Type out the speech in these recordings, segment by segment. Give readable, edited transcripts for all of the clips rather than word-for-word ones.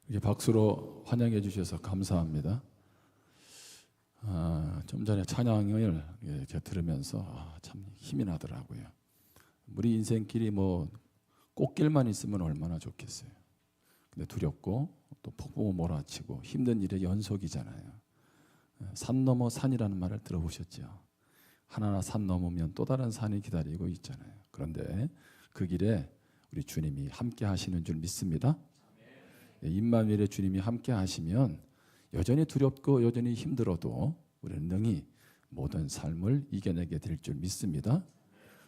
이렇게 박수로 환영해 주셔서 감사합니다. 좀 전에 찬양을 이렇게 들으면서 참 힘이 나더라고요. 우리 인생길이 뭐 꽃길만 있으면 얼마나 좋겠어요. 근데 두렵고 또 폭풍우 몰아치고 힘든 일의 연속이잖아요. 산 넘어 산이라는 말을 들어보셨죠? 하나하나 산 넘으면 또 다른 산이 기다리고 있잖아요. 그런데 그 길에 우리 주님이 함께 하시는 줄 믿습니다. 임마누엘의 주님이 함께 하시면 여전히 두렵고 여전히 힘들어도 우리는 능히 모든 삶을 이겨내게 될 줄 믿습니다.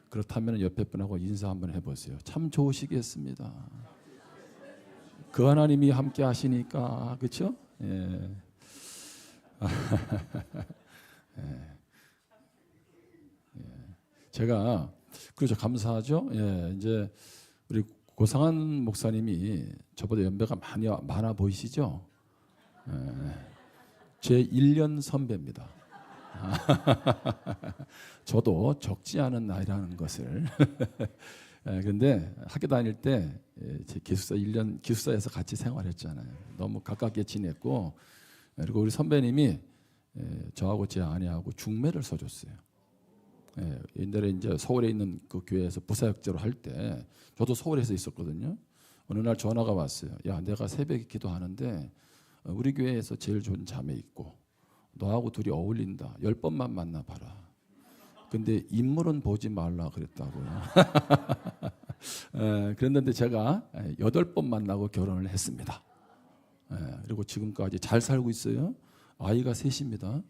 그렇다면 옆에 분하고 인사 한번 해보세요. 참 좋으시겠습니다. 그 하나님이 함께 하시니까, 그렇죠? 예. 제가 그렇죠, 감사하죠. 예, 이제 우리 고상한 목사님이 저보다 연배가 많아 보이시죠? 예, 제 1년 선배입니다. 저도 적지 않은 나이라는 것을. 그런데 학교 다닐 때 제 기숙사 1년 기숙사에서 같이 생활했잖아요. 너무 가깝게 지냈고, 그리고 우리 선배님이 저하고 제 아내하고 중매를 써줬어요. 옛날에 이제 서울에 있는 그 교회에서 부사역자로 할 때 저도 서울에서 있었거든요. 어느 날 전화가 왔어요. 야, 내가 새벽에 기도하는데 우리 교회에서 제일 좋은 자매 있고 너하고 둘이 어울린다. 10번만 만나봐라. 근데 인물은 보지 말라 그랬다고요. 그랬는데 제가 8번 만나고 결혼을 했습니다. 그리고 지금까지 잘 살고 있어요. 아이가 셋입니다.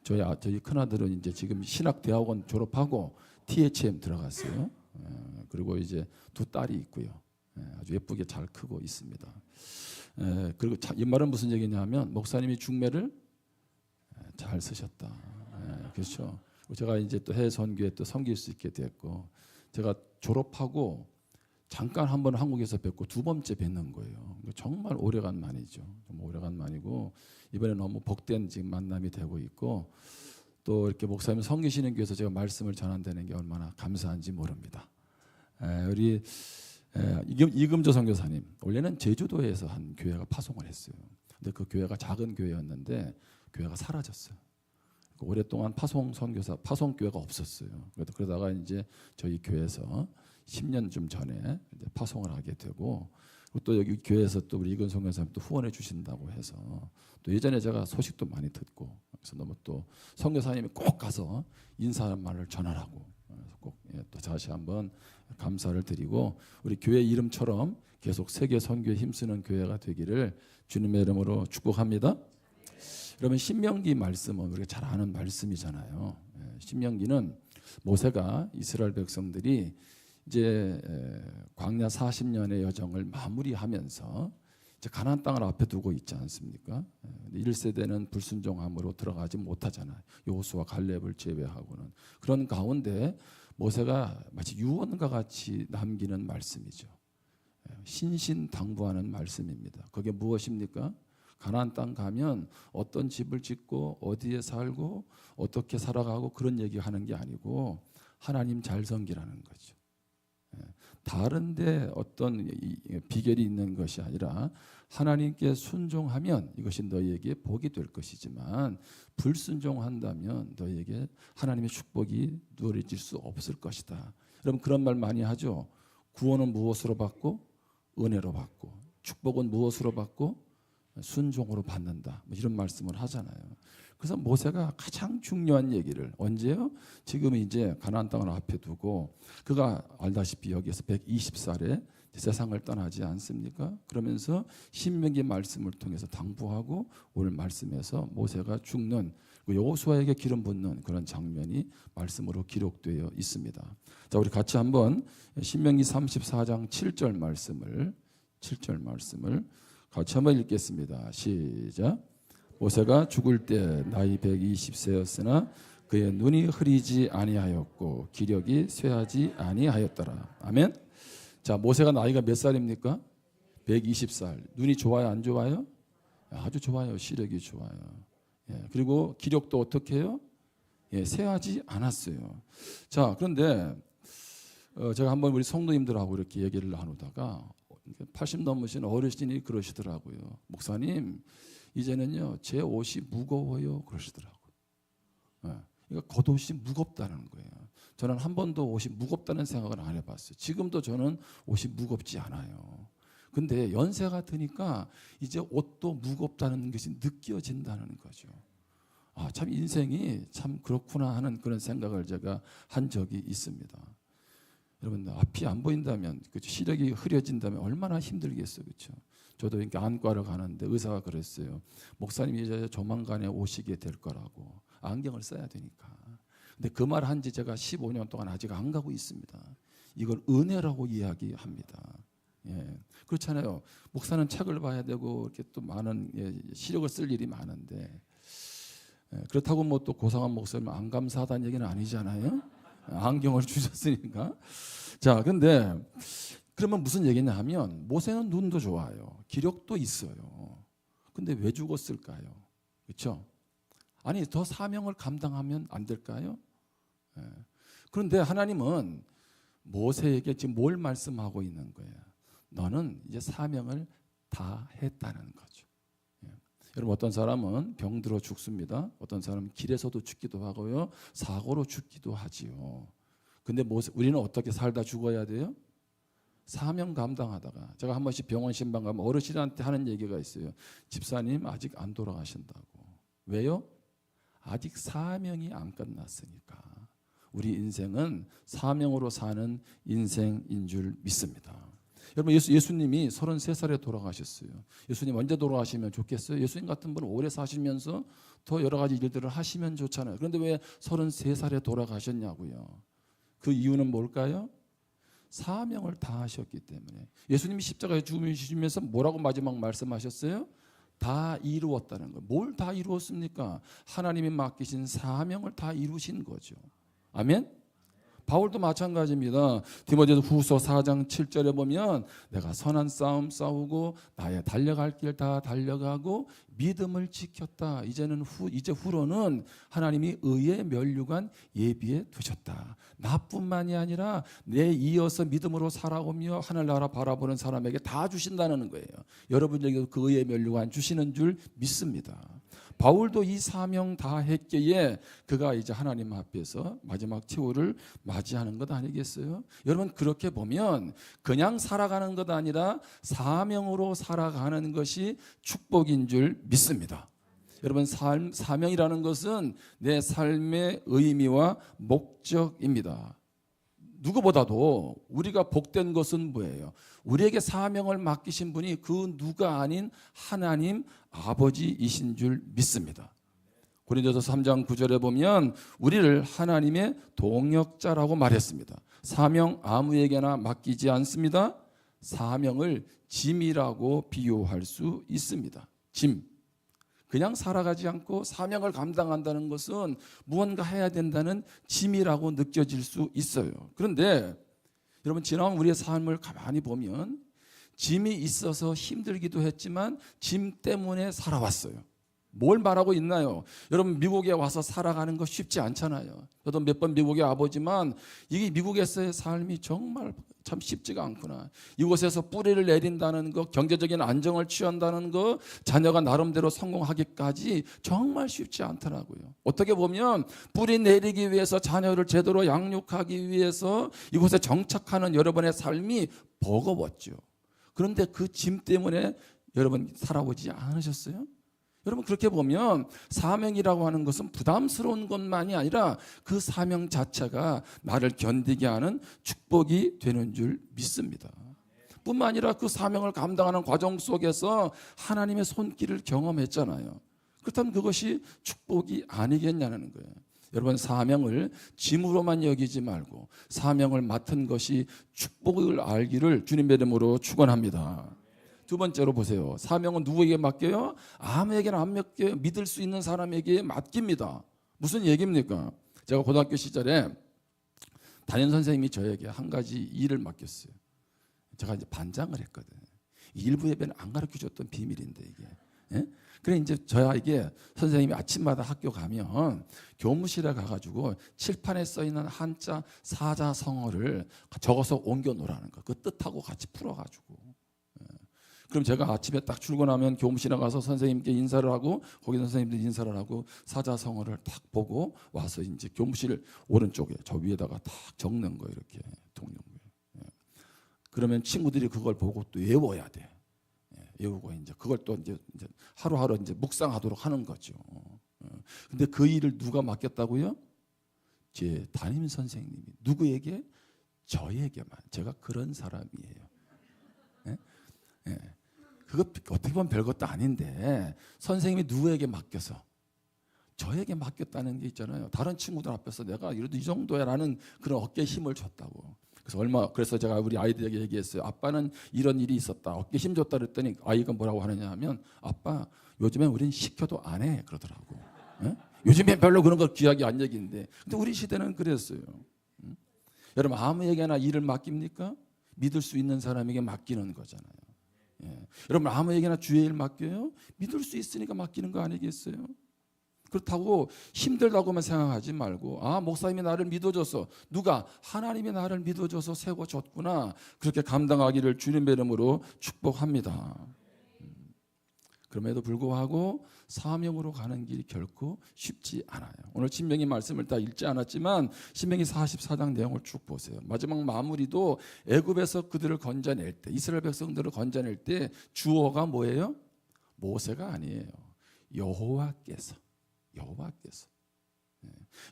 저희 큰아들은 이제 지금 신학대학원 졸업하고 THM 들어갔어요. 그리고 이제 두 딸이 있고요. 아주 예쁘게 잘 크고 있습니다. 그리고 이 말은 무슨 얘기냐면 목사님이 중매를 잘 쓰셨다. 그렇죠. 제가 이제 또 해외 선교에 또 섬길 수 있게 됐고, 제가 졸업하고 잠깐 한번 한국에서 뵙고 두 번째 뵙는 거예요. 정말 오래간 만이죠. 정말 오래간 만이고 이번에 너무 복된 지금 만남이 되고 있고, 또 이렇게 목사님 섬기시는 교회에서 제가 말씀을 전한다는 게 얼마나 감사한지 모릅니다. 우리 이금조 선교사님 원래는 제주도에서 한 교회가 파송을 했어요. 근데 그 교회가 작은 교회였는데 교회가 사라졌어요. 오랫동안 파송 선교사, 파송 교회가 없었어요. 그러다가 이제 저희 교회에서 10년쯤 전에 이제 파송을 하게 되고, 또 여기 교회에서 또 우리 이근 선교사님 또 후원해 주신다고 해서 또 예전에 제가 소식도 많이 듣고, 그래서 너무 또 선교사님이 꼭 가서 인사하는 말을 전하라고, 꼭 또 다시 한번 감사를 드리고, 우리 교회 이름처럼 계속 세계 선교에 힘쓰는 교회가 되기를 주님의 이름으로 축복합니다. 그러면 신명기 말씀은 우리가 잘 아는 말씀이잖아요. 신명기는 모세가 이스라엘 백성들이 이제 광야 40년의 여정을 마무리하면서 이제 가나안 땅을 앞에 두고 있지 않습니까? 1세대는 불순종함으로 들어가지 못하잖아요. 여호수아 갈렙을 제외하고는. 그런 가운데 모세가 마치 유언과 같이 남기는 말씀이죠. 신신당부하는 말씀입니다. 그게 무엇입니까? 가나안 땅 가면 어떤 집을 짓고 어디에 살고 어떻게 살아가고 그런 얘기하는 게 아니고 하나님 잘 섬기라는 거죠. 다른데 어떤 비결이 있는 것이 아니라 하나님께 순종하면 이것이 너희에게 복이 될 것이지만 불순종한다면 너희에게 하나님의 축복이 누려질 수 없을 것이다. 여러분 그런 말 많이 하죠. 구원은 무엇으로 받고? 은혜로 받고. 축복은 무엇으로 받고? 순종으로 받는다. 이런 말씀을 하잖아요. 그래서 모세가 가장 중요한 얘기를 언제요? 지금 이제 가나안 땅을 앞에 두고 그가 알다시피 여기에서 120살에 세상을 떠나지 않습니까? 그러면서 신명기 말씀을 통해서 당부하고 오늘 말씀에서 모세가 죽는 여호수아에게 기름 붓는 그런 장면이 말씀으로 기록되어 있습니다. 자, 우리 같이 한번 신명기 34장 7절 말씀을 같이 한번 읽겠습니다. 시작. 모세가 죽을 때 나이 120세였으나 그의 눈이 흐리지 아니하였고 기력이 쇠하지 아니하였더라. 아멘. 자, 모세가 나이가 몇 살입니까? 120살. 눈이 좋아요, 안 좋아요? 아주 좋아요. 시력이 좋아요. 그리고 기력도 어떻게 해요? 쇠하지 않았어요. 자, 그런데 제가 한번 우리 성도님들하고 이렇게 얘기를 나누다가 80 넘으신 어르신이 그러시더라고요. 목사님, 이제는요 제 옷이 무거워요 그러시더라고요. 그러니까 겉옷이 무겁다는 거예요. 저는 한 번도 옷이 무겁다는 생각을 안 해봤어요. 지금도 저는 옷이 무겁지 않아요. 근데 연세가 드니까 이제 옷도 무겁다는 것이 느껴진다는 거죠. 참 인생이 참 그렇구나 하는 그런 생각을 제가 한 적이 있습니다. 여러분, 앞이 안 보인다면, 그렇죠? 시력이 흐려진다면 얼마나 힘들겠어요, 그렇죠? 저도 이렇게 안과를 가는데 의사가 그랬어요. 목사님이 이제 조만간에 오시게 될 거라고. 안경을 써야 되니까. 근데 그 말 한 지 제가 15년 동안 아직 안 가고 있습니다. 이걸 은혜라고 이야기합니다. 예, 그렇잖아요. 목사는 책을 봐야 되고 이렇게 또 많은 시력을 쓸 일이 많은데, 그렇다고 뭐 또 고상한 목사님 안 감사하다는 얘기는 아니잖아요. 안경을 주셨으니까. 자, 근데 그러면 무슨 얘기냐 하면 모세는 눈도 좋아요. 기력도 있어요. 근데 왜 죽었을까요? 그렇죠? 아니, 더 사명을 감당하면 안 될까요? 그런데 하나님은 모세에게 지금 뭘 말씀하고 있는 거예요? 너는 이제 사명을 다 했다는 거죠. 여러분, 어떤 사람은 병들어 죽습니다. 어떤 사람은 길에서도 죽기도 하고요. 사고로 죽기도 하지요. 근데 우리는 어떻게 살다 죽어야 돼요? 사명 감당하다가. 제가 한 번씩 병원 신방 가면 어르신한테 하는 얘기가 있어요. 집사님 아직 안 돌아가신다고. 왜요? 아직 사명이 안 끝났으니까. 우리 인생은 사명으로 사는 인생인 줄 믿습니다. 여러분, 예수님이 33살에 돌아가셨어요. 예수님 언제 돌아가시면 좋겠어요? 예수님 같은 분은 오래 사시면서 더 여러 가지 일들을 하시면 좋잖아요. 그런데 왜 33살에 돌아가셨냐고요? 그 이유는 뭘까요? 사명을 다하셨기 때문에. 예수님이 십자가에 죽으시면서 뭐라고 마지막 말씀하셨어요? 다 이루었다는 거. 뭘 다 이루었습니까? 하나님이 맡기신 사명을 다 이루신 거죠. 아멘? 바울도 마찬가지입니다. 디모데 후서 4장 7절에 보면 내가 선한 싸움 싸우고 나의 달려갈 길 다 달려가고 믿음을 지켰다. 이제 후로는 하나님이 의의 면류관 예비해 두셨다. 나뿐만이 아니라 내 이어서 믿음으로 살아오며 하늘나라 바라보는 사람에게 다 주신다는 거예요. 여러분에게도 그 의의 면류관 주시는 줄 믿습니다. 바울도 이 사명 다 했기에 그가 이제 하나님 앞에서 마지막 최후를 맞이하는 것 아니겠어요? 여러분, 그렇게 보면 그냥 살아가는 것 아니라 사명으로 살아가는 것이 축복인 줄 믿습니다. 여러분, 사명이라는 것은 내 삶의 의미와 목적입니다. 누구보다도 우리가 복된 것은 뭐예요? 우리에게 사명을 맡기신 분이 그 누가 아닌 하나님 아버지이신 줄 믿습니다. 고린도서 3장 9절에 보면 우리를 하나님의 동역자라고 말했습니다. 사명 아무에게나 맡기지 않습니다. 사명을 짐이라고 비유할 수 있습니다. 짐. 그냥 살아가지 않고 사명을 감당한다는 것은 무언가 해야 된다는 짐이라고 느껴질 수 있어요. 그런데 여러분, 지난 우리의 삶을 가만히 보면 짐이 있어서 힘들기도 했지만 짐 때문에 살아왔어요. 뭘 말하고 있나요? 여러분, 미국에 와서 살아가는 거 쉽지 않잖아요. 저도 몇 번 미국에 와보지만 이게 미국에서의 삶이 정말 참 쉽지가 않구나. 이곳에서 뿌리를 내린다는 거, 경제적인 안정을 취한다는 거, 자녀가 나름대로 성공하기까지 정말 쉽지 않더라고요. 어떻게 보면 뿌리 내리기 위해서 자녀를 제대로 양육하기 위해서 이곳에 정착하는 여러분의 삶이 버거웠죠. 그런데 그 짐 때문에 여러분 살아오지 않으셨어요? 여러분, 그렇게 보면 사명이라고 하는 것은 부담스러운 것만이 아니라 그 사명 자체가 나를 견디게 하는 축복이 되는 줄 믿습니다. 뿐만 아니라 그 사명을 감당하는 과정 속에서 하나님의 손길을 경험했잖아요. 그렇다면 그것이 축복이 아니겠냐는 거예요. 여러분, 사명을 짐으로만 여기지 말고 사명을 맡은 것이 축복을 알기를 주님의 이름으로 축원합니다. 두 번째로 보세요. 사명은 누구에게 맡겨요? 아무에게나 안 맡겨요. 믿을 수 있는 사람에게 맡깁니다. 무슨 얘기입니까? 제가 고등학교 시절에 담임 선생님이 저에게 한 가지 일을 맡겼어요. 제가 이제 반장을 했거든요. 일부 예배는 안 가르쳐줬던 비밀인데 이게. 예? 그래 이제 저에게 선생님이 아침마다 학교 가면 교무실에 가가지고 칠판에 써 있는 한자 사자성어를 적어서 옮겨 놓으라는 거. 그 뜻하고 같이 풀어가지고. 그럼 제가 아침에 딱 출근하면 교무실에 가서 선생님께 인사를 하고 거기 선생님들 인사를 하고 사자성어를 딱 보고 와서 이제 교무실 오른쪽에 저 위에다가 딱 적는 거예요. 이렇게 통용구에. 그러면 친구들이 그걸 보고 또 외워야 돼. 외우고 이제 그걸 또 이제 하루하루 이제 묵상하도록 하는 거죠. 근데 그 일을 누가 맡겼다고요? 제 담임 선생님이. 누구에게? 저에게만. 제가 그런 사람이에요. 예? 예. 그거 어떻게 보면 별것도 아닌데 선생님이 누구에게 맡겨서 저에게 맡겼다는 게 있잖아요. 다른 친구들 앞에서 내가 이래도 이 정도야라는 그런 어깨에 힘을 줬다고. 그래서 제가 우리 아이들에게 얘기했어요. 아빠는 이런 일이 있었다. 어깨 힘 줬다 그랬더니 아이가 뭐라고 하느냐 하면 아빠 요즘엔 우린 시켜도 안 해 그러더라고. 예? 요즘엔 별로 그런 거 귀하게 안 얘기인데 근데 우리 시대는 그랬어요. 여러분 아무에게나 일을 맡깁니까? 믿을 수 있는 사람에게 맡기는 거잖아요. 예. 여러분 아무에게나 주의 일 맡겨요? 믿을 수 있으니까 맡기는 거 아니겠어요? 그렇다고 힘들다고만 생각하지 말고 목사님이 나를 믿어줘서 누가? 하나님이 나를 믿어줘서 세워줬구나. 그렇게 감당하기를 주님의 이름으로 축복합니다. 그럼에도 불구하고 사명으로 가는 길이 결코 쉽지 않아요. 오늘 신명기 말씀을 다 읽지 않았지만 신명기 44장 내용을 쭉 보세요. 마지막 마무리도 애굽에서 그들을 건져낼 때 이스라엘 백성들을 건져낼 때 주어가 뭐예요? 모세가 아니에요. 여호와께서.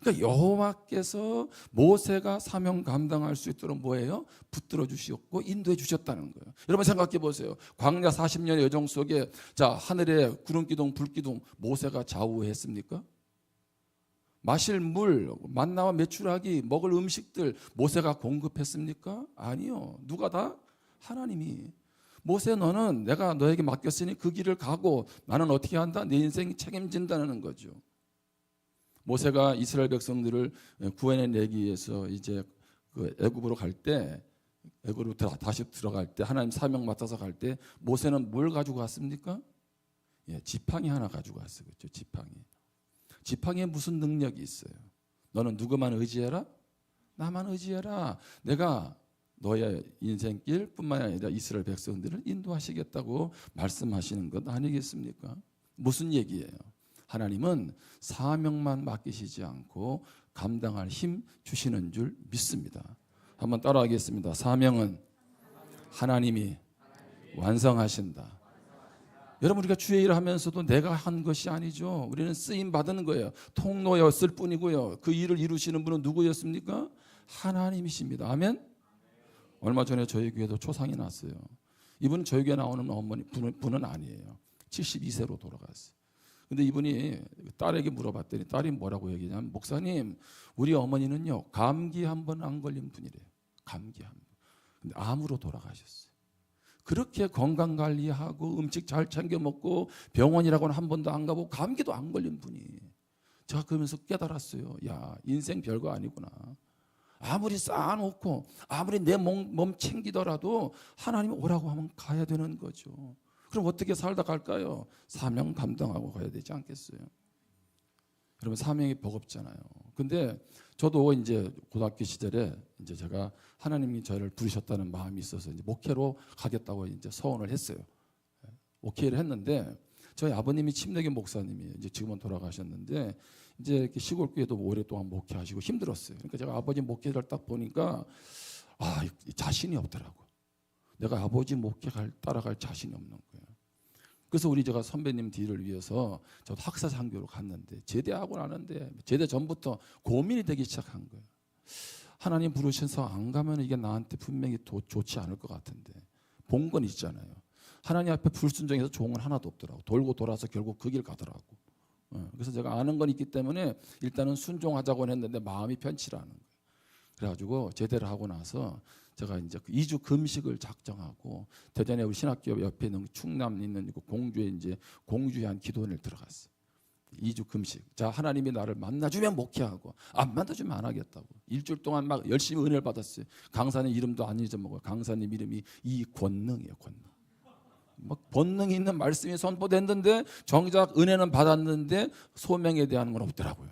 그러니까 여호와께서 모세가 사명 감당할 수 있도록 뭐예요? 붙들어 주셨고 인도해 주셨다는 거예요. 여러분 생각해 보세요. 광야 40년의 여정 속에 하늘에 구름 기둥, 불 기둥 모세가 좌우했습니까? 마실 물, 만나와 메추라기, 먹을 음식들 모세가 공급했습니까? 아니요. 누가 다? 하나님이. 모세 너는 내가 너에게 맡겼으니 그 길을 가고 나는 어떻게 한다? 내 인생 책임진다는 거죠. 모세가 이스라엘 백성들을 구해내기 위해서 이제 그 애굽으로 갈 때, 애굽으로 다시 들어갈 때, 하나님 사명 맡아서 갈 때 모세는 뭘 가지고 갔습니까? 지팡이 하나 가지고 갔어요. 그렇죠? 지팡이에 무슨 능력이 있어요? 너는 누구만 의지해라? 나만 의지해라. 내가 너의 인생길 뿐만 아니라 이스라엘 백성들을 인도하시겠다고 말씀하시는 것 아니겠습니까? 무슨 얘기예요? 하나님은 사명만 맡기시지 않고 감당할 힘 주시는 줄 믿습니다. 한번 따라하겠습니다. 사명은 하나님이 완성하신다. 여러분 우리가 주의 일을 하면서도 내가 한 것이 아니죠. 우리는 쓰임 받는 거예요. 통로였을 뿐이고요. 그 일을 이루시는 분은 누구였습니까? 하나님이십니다. 아멘. 얼마 전에 저희 교회도 초상이 났어요. 이분은 저희 교회 나오는 어머니 분은 아니에요. 72세로 돌아갔어요. 근데 이분이 딸에게 물어봤더니 딸이 뭐라고 얘기냐면 목사님 우리 어머니는요 감기 한 번 안 걸린 분이래요. 감기 한 번. 근데 암으로 돌아가셨어요. 그렇게 건강관리하고 음식 잘 챙겨 먹고 병원이라고는 한 번도 안 가보고 감기도 안 걸린 분이 제가 그러면서 깨달았어요. 야 인생 별거 아니구나. 아무리 쌓아놓고 아무리 내 몸 챙기더라도 하나님이 오라고 하면 가야 되는 거죠. 그럼 어떻게 살다 갈까요? 사명 감당하고 가야 되지 않겠어요? 여러분 사명이 버겁잖아요. 근데 저도 이제 고등학교 시절에 이제 제가 하나님이 저를 부르셨다는 마음이 있어서 이제 목회로 가겠다고 이제 서원을 했어요. 목회를 했는데 저희 아버님이 침례교 목사님이에요. 이제 지금은 돌아가셨는데 이제 이렇게 시골 교회도 오랫동안 목회하시고 힘들었어요. 그러니까 제가 아버지 목회를 딱 보니까 자신이 없더라고. 내가 아버지 목회 따라갈 자신이 없는 거예요. 그래서 제가 선배님 뒤를 위해서 저도 학사 상교로 갔는데 제대하고 나는데 제대 전부터 고민이 되기 시작한 거예요. 하나님 부르셔서 안 가면 이게 나한테 분명히 좋지 않을 것 같은데 본 건 있잖아요. 하나님 앞에 불순종해서 좋은 건 하나도 없더라고. 돌고 돌아서 결국 그 길 가더라고. 그래서 제가 아는 건 있기 때문에 일단은 순종하자고 했는데 마음이 편치를 않은 거예요. 그래가지고 제대를 하고 나서 제가 이제 2주 금식을 작정하고 대전에 우리 신학교 옆에 있는 충남 있는 공주에 이제 공주에 한 기도원을 들어갔어요. 2주 금식. 자 하나님이 나를 만나주면 목회하고 안 만나주면 안 하겠다고. 일주일 동안 막 열심히 은혜를 받았어요. 강사님 이름도 안 잊어먹어요. 강사님 이름이 이권능이에요. 권능. 막 본능이 있는 말씀이 선포됐는데 정작 은혜는 받았는데 소명에 대한 건 없더라고요.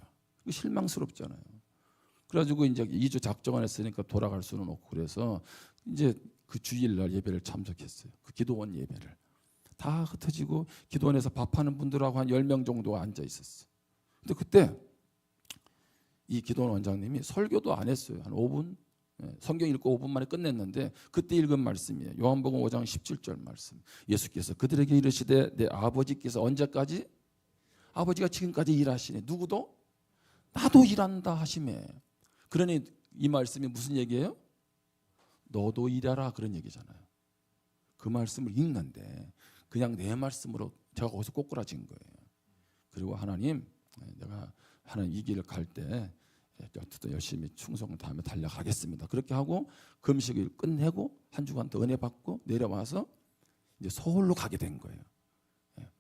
실망스럽잖아요. 그래가지고 이제 2주 작정을 했으니까 돌아갈 수는 없고 그래서 이제 그 주일날 예배를 참석했어요. 그 기도원 예배를. 다 흩어지고 기도원에서 밥하는 분들하고 한 10명 정도가 앉아 있었어. 근데 그때 이 기도원 원장님이 설교도 안 했어요. 한 5분, 성경 읽고 5분 만에 끝냈는데 그때 읽은 말씀이에요. 요한복음 5장 17절 말씀. 예수께서 그들에게 이르시되 내 아버지께서 언제까지? 아버지가 지금까지 일하시네. 누구도? 나도 일한다 하시매. 그러니 이 말씀이 무슨 얘기예요? 너도 일하라 그런 얘기잖아요. 그 말씀을 읽는데 그냥 내 말씀으로 제가 거기서 꼬꾸라진 거예요. 그리고 하나님, 내가 하나님 이 길을 갈 때 어떻든 열심히 충성 다음에 달려가겠습니다. 그렇게 하고 금식을 끝내고 한 주간 더 은혜 받고 내려와서 이제 서울로 가게 된 거예요.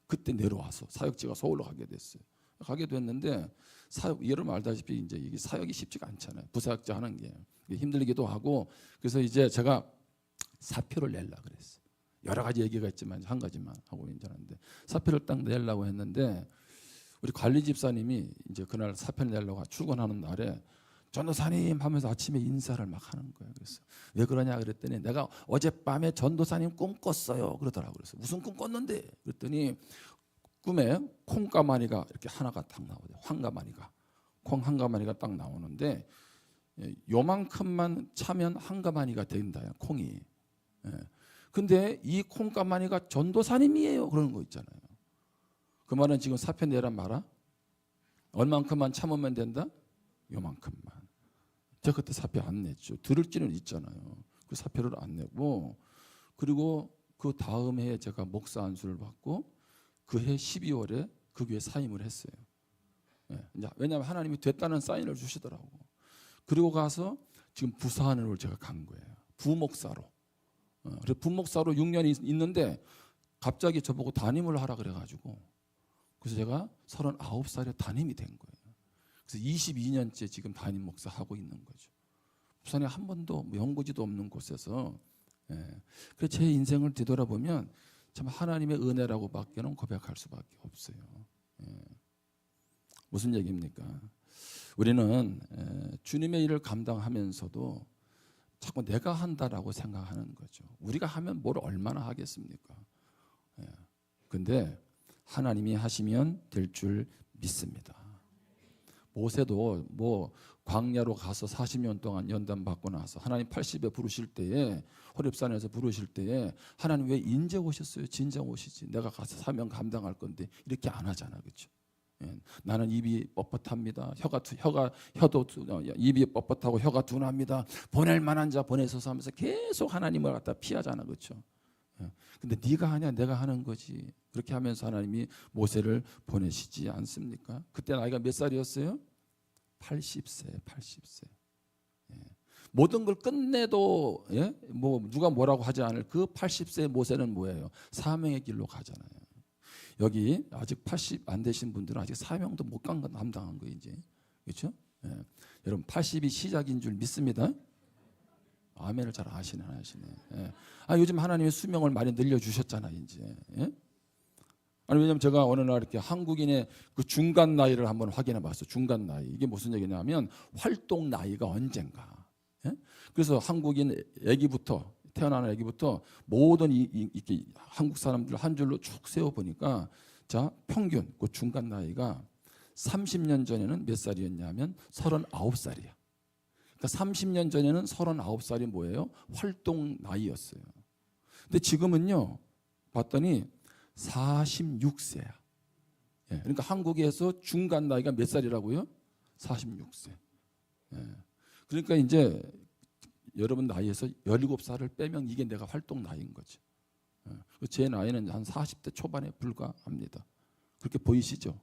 그때 내려와서 사역지가 서울로 가게 됐어요. 가게 됐는데 사역, 여러분 알다시피 이제 이게 사역이 쉽지가 않잖아요. 부사역자 하는 게 힘들기도 하고. 그래서 이제 제가 사표를 내려 그랬어요. 여러 가지 얘기가 있지만 한 가지만 하고 있는 줄 알았는데 사표를 딱 내려고 했는데 우리 관리 집사님이 이제 그날 사표를 내려고 출근하는 날에 전도사님 하면서 아침에 인사를 막 하는 거예요. 그래서 왜 그러냐 그랬더니 내가 어젯밤에 전도사님 꿈 꿨어요 그러더라고요. 그래서 무슨 꿈 꿨는데 그랬더니 꿈에 콩가마니가 이렇게 하나가 딱 나오대요. 콩 한 가마니가 딱 나오는데 요만큼만 차면 한 가마니가 된다요. 콩이. 근데 이 콩가마니가 전도사님이에요. 그러는 거 있잖아요. 그 말은 지금 사표 내란 말아? 얼만큼만 참으면 된다? 요만큼만. 제가 그때 사표 안 냈죠. 들을지는 있잖아요. 그 사표를 안 내고 그리고 그 다음 해에 제가 목사 안수를 받고 그 해 12월에 그 교회 사임을 했어요. 왜냐하면 하나님이 됐다는 사인을 주시더라고. 그리고 가서 지금 부산으로 제가 간 거예요. 부목사로. 그래서 부목사로 6년 있는데 갑자기 저보고 담임을 하라 그래가지고 그래서 제가 39살에 담임이 된 거예요. 그래서 22년째 지금 담임 목사 하고 있는 거죠. 부산에 한 번도 연고지도 없는 곳에서. 그래서 제 인생을 뒤돌아보면 참 하나님의 은혜라고 밖에는 고백할 수밖에 없어요. 무슨 얘기입니까? 우리는 주님의 일을 감당하면서도 자꾸 내가 한다라고 생각하는 거죠. 우리가 하면 뭘 얼마나 하겠습니까? 근데 하나님이 하시면 될 줄 믿습니다. 모세도 뭐 광야로 가서 40년 동안 연단 받고 나서 하나님 80에 부르실 때에 호렙산에서 부르실 때에 하나님 왜 인제 오셨어요? 진정 오시지. 내가 가서 사명 감당할 건데 이렇게 안 하잖아, 그렇죠? 나는 입이 뻣뻣합니다. 혀도 입이 뻣뻣하고 혀가 둔합니다. 보낼 만한 자 보내소서 하면서 계속 하나님을 갖다 피하잖아, 그렇죠? 근데 네가 하냐 내가 하는 거지. 그렇게 하면서 하나님이 모세를 보내시지 않습니까? 그때 나이가 몇 살이었어요? 80세. 모든 걸 끝내도 뭐 누가 뭐라고 하지 않을 그 80세의 모세는 뭐예요? 사명의 길로 가잖아요. 여기 아직 80 안 되신 분들은 아직 사명도 못 간 건 감당한 거예요, 이제. 그렇죠? 여러분 80이 시작인 줄 믿습니다. 아멘을 잘 아시네. 요즘 하나님의 수명을 많이 늘려주셨잖아요, 이제. 아니, 왜냐면 제가 어느 날 이렇게 한국인의 그 중간 나이를 한번 확인해 봤어요. 중간 나이. 이게 무슨 얘기냐면 활동 나이가 언젠가. 그래서 한국인 아기부터, 태어나는 아기부터 모든 이렇게 한국 사람들 한 줄로 쭉 세워보니까 자, 평균 그 중간 나이가 30년 전에는 몇 살이었냐면 39살이야. 그러니까 30년 전에는 39살이 뭐예요? 활동 나이였어요. 근데 지금은요, 봤더니 46세야. 그러니까 한국에서 중간 나이가 몇 살이라고요? 46세. 그러니까 이제 여러분 나이에서 17살을 빼면 이게 내가 활동 나이인 거죠. 제 나이는 한 40대 초반에 불과합니다. 그렇게 보이시죠?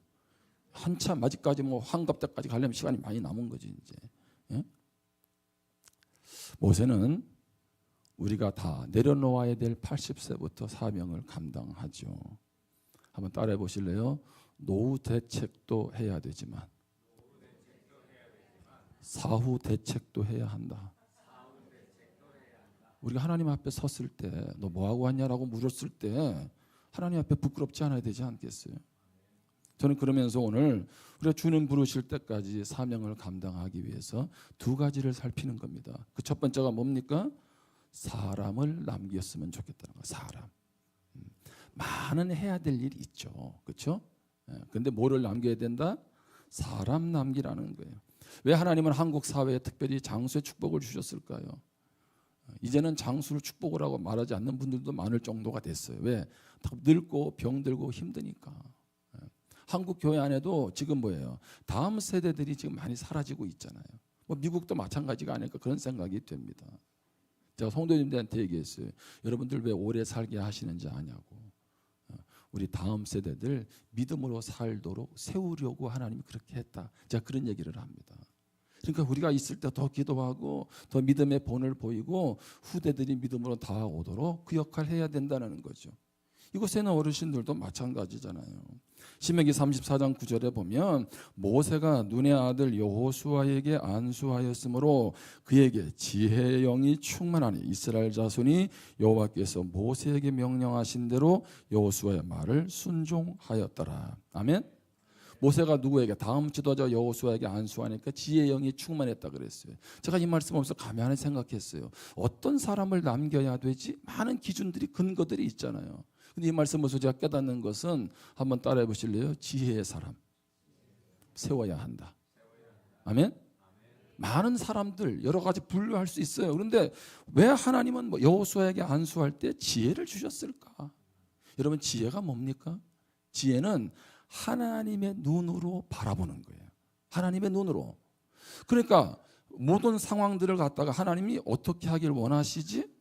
한참 아직까지 뭐 환갑 때까지 가려면 시간이 많이 남은 거지 이제. 모세는 우리가 다 내려놓아야 될 80세부터 사명을 감당하죠. 한번 따라해 보실래요? 노후 대책도 해야 되지만 사후 대책도 해야 한다. 우리가 하나님 앞에 섰을 때 너 뭐하고 왔냐라고 물었을 때 하나님 앞에 부끄럽지 않아야 되지 않겠어요? 저는 그러면서 오늘 우리가 주님 부르실 때까지 사명을 감당하기 위해서 두 가지를 살피는 겁니다. 그 첫 번째가 뭡니까? 사람을 남겼으면 좋겠다는 거예요. 사람. 많은 해야 될 일이 있죠. 그렇죠? 근데 뭐를 남겨야 된다? 사람 남기라는 거예요. 왜 하나님은 한국 사회에 특별히 장수의 축복을 주셨을까요? 이제는 장수를 축복을 하고 말하지 않는 분들도 많을 정도가 됐어요. 왜? 다 늙고 병들고 힘드니까. 한국 교회 안에도 지금 뭐예요? 다음 세대들이 지금 많이 사라지고 있잖아요. 뭐 미국도 마찬가지가 아닐까 그런 생각이 됩니다. 제가 성도님들한테 얘기했어요. 여러분들 왜 오래 살게 하시는지 아냐고. 우리 다음 세대들 믿음으로 살도록 세우려고 하나님이 그렇게 했다. 제가 그런 얘기를 합니다. 그러니까 우리가 있을 때 더 기도하고 더 믿음의 본을 보이고 후대들이 믿음으로 다가오도록 그 역할을 해야 된다는 거죠. 이곳에는 어르신들도 마찬가지잖아요. 신명기 34장 9절에 보면 모세가 눈의 아들 여호수아에게 안수하였으므로 그에게 지혜의 영이 충만하니 이스라엘 자손이 여호와께서 모세에게 명령하신 대로 여호수아의 말을 순종하였더라. 아멘. 모세가 누구에게? 다음 지도자 여호수아에게 안수하니까 지혜의 영이 충만했다 그랬어요. 제가 이 말씀 보면서 가만히 생각했어요. 어떤 사람을 남겨야 되지? 많은 기준들이 근거들이 있잖아요. 근데 이 말씀에서 제가 깨닫는 것은 한번 따라해 보실래요? 지혜의 사람 세워야 한다. 아멘. 많은 사람들 여러 가지 분류할 수 있어요. 그런데 왜 하나님은 여호수아에게 안수할 때 지혜를 주셨을까? 여러분 지혜가 뭡니까? 지혜는 하나님의 눈으로 바라보는 거예요. 하나님의 눈으로. 그러니까 모든 상황들을 갖다가 하나님이 어떻게 하길 원하시지?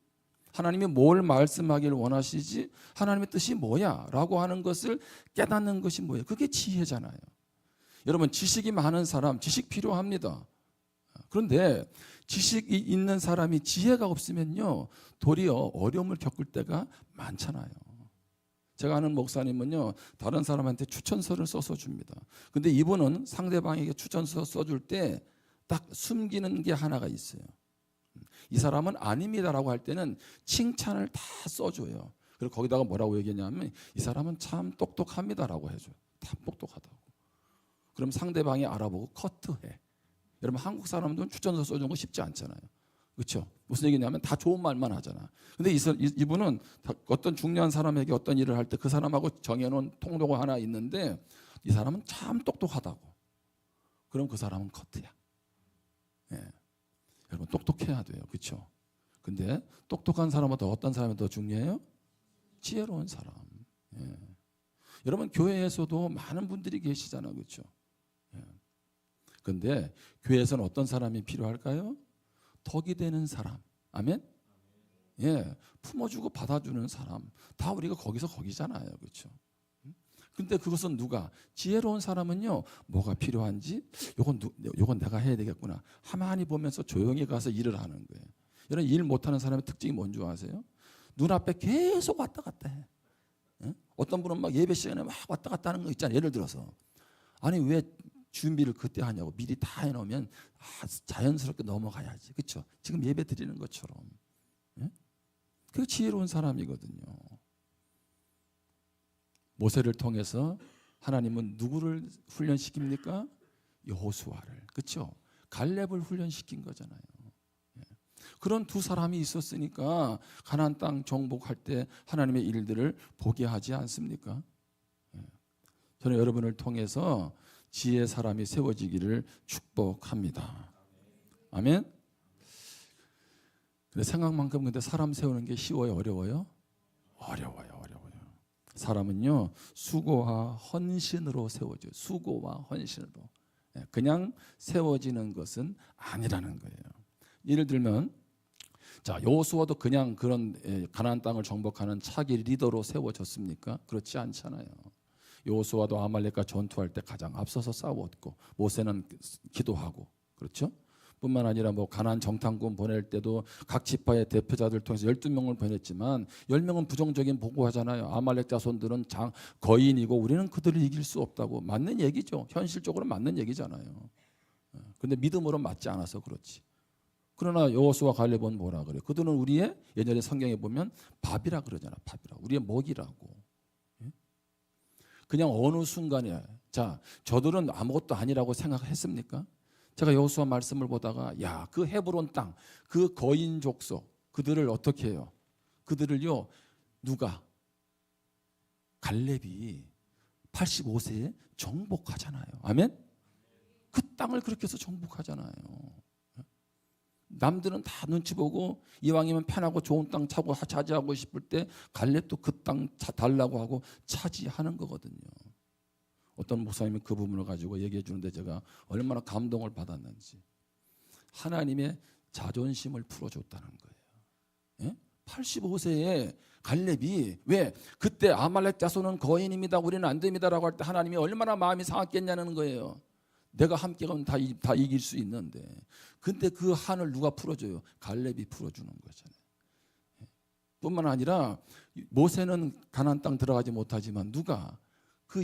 하나님이 뭘 말씀하길 원하시지? 하나님의 뜻이 뭐야? 라고 하는 것을 깨닫는 것이 뭐예요? 그게 지혜잖아요. 여러분 지식이 많은 사람 지식 필요합니다. 그런데 지식이 있는 사람이 지혜가 없으면요 도리어 어려움을 겪을 때가 많잖아요. 제가 아는 목사님은요 다른 사람한테 추천서를 써서 줍니다. 근데 이분은 상대방에게 추천서 써줄 때 딱 숨기는 게 하나가 있어요. 이 사람은 아닙니다라고 할 때는 칭찬을 다 써줘요. 그리고 거기다가 뭐라고 얘기하냐면 이 사람은 참 똑똑합니다라고 해줘요. 참 똑똑하다고. 그럼 상대방이 알아보고 커트해. 여러분 한국 사람들은 추천서 써주는 거 쉽지 않잖아요. 그렇죠? 무슨 얘기냐면 다 좋은 말만 하잖아. 근데 이분은 어떤 중요한 사람에게 어떤 일을 할 때 그 사람하고 정해놓은 통로가 하나 있는데 이 사람은 참 똑똑하다고. 그럼 그 사람은 커트야. 예. 여러분 똑똑해야 돼요. 그렇죠? 근데 똑똑한 사람보다 어떤 사람이 더 중요해요? 지혜로운 사람. 예. 여러분 교회에서도 많은 분들이 계시잖아요. 그렇죠? 예. 근데 교회에서는 어떤 사람이 필요할까요? 덕이 되는 사람. 아멘? 예. 품어주고 받아주는 사람. 다 우리가 거기잖아요. 그렇죠? 근데 그것은 누가? 지혜로운 사람은요, 뭐가 필요한지, 요건 내가 해야 되겠구나. 가만히 보면서 조용히 가서 일을 하는 거예요. 이런 일 못하는 사람의 특징이 뭔지 아세요? 눈앞에 계속 왔다 갔다 해. 예? 어떤 분은 막 예배 시간에 막 왔다 갔다 하는 거 있잖아요. 예를 들어서. 아니, 왜 준비를 그때 하냐고. 미리 다 해놓으면 자연스럽게 넘어가야지. 그렇죠? 지금 예배 드리는 것처럼. 예? 그게 지혜로운 사람이거든요. 모세를 통해서 하나님은 누구를 훈련시킵니까? 여호수아를. 그렇죠? 갈렙을 훈련시킨 거잖아요. 그런 두 사람이 있었으니까 가나안 땅 정복할 때 하나님의 일들을 보게 하지 않습니까? 저는 여러분을 통해서 지혜의 사람이 세워지기를 축복합니다. 아멘. 근데 생각만큼 근데 사람 세우는 게 쉬워요, 어려워요? 어려워요. 사람은요 수고와 헌신으로 세워져요. 수고와 헌신으로. 그냥 세워지는 것은 아니라는 거예요. 예를 들면 자 여호수아도 그냥 그런 가나안 땅을 정복하는 차기 리더로 세워졌습니까? 그렇지 않잖아요. 여호수아도 아말렉과 전투할 때 가장 앞서서 싸웠고 모세는 기도하고 그렇죠? 뿐만 아니라 뭐 가나안 정탐꾼 보낼 때도 각 지파의 대표자들 통해서 12명을 보냈지만 10명은 부정적인 보고하잖아요. 아말렉 자손들은 거인이고 우리는 그들을 이길 수 없다고. 맞는 얘기죠. 현실적으로 맞는 얘기잖아요. 근데 믿음으로 맞지 않아서 그렇지. 그러나 여호수아 갈렙은 뭐라 그래요? 그들은 우리의 예전에 성경에 보면 밥이라 그러잖아. 밥이라. 우리의 먹이라고. 그냥 어느 순간에 자 저들은 아무것도 아니라고 생각했습니까? 제가 여호수아 말씀을 보다가 야, 그 헤브론 땅, 그 거인 족속 그들을 어떻게 해요? 그들을요 누가 갈렙이 85세에 정복하잖아요. 아멘? 그 땅을 그렇게 해서 정복하잖아요. 남들은 다 눈치 보고 이왕이면 편하고 좋은 땅 차지하고 싶을 때 갈렙도 그 땅 달라고 하고 차지하는 거거든요. 어떤 목사님이 그 부분을 가지고 얘기해 주는데 제가 얼마나 감동을 받았는지. 하나님의 자존심을 풀어줬다는 거예요. 85세에 갈렙이 왜 그때 아말렉 자손은 거인입니다, 우리는 안 됩니다라고 할 때 하나님이 얼마나 마음이 상했겠냐는 거예요. 내가 함께 가면 다 이길 수 있는데, 근데 그 한을 누가 풀어줘요? 갈렙이 풀어주는 거잖아요. 뿐만 아니라 모세는 가나안 땅 들어가지 못하지만 누가 그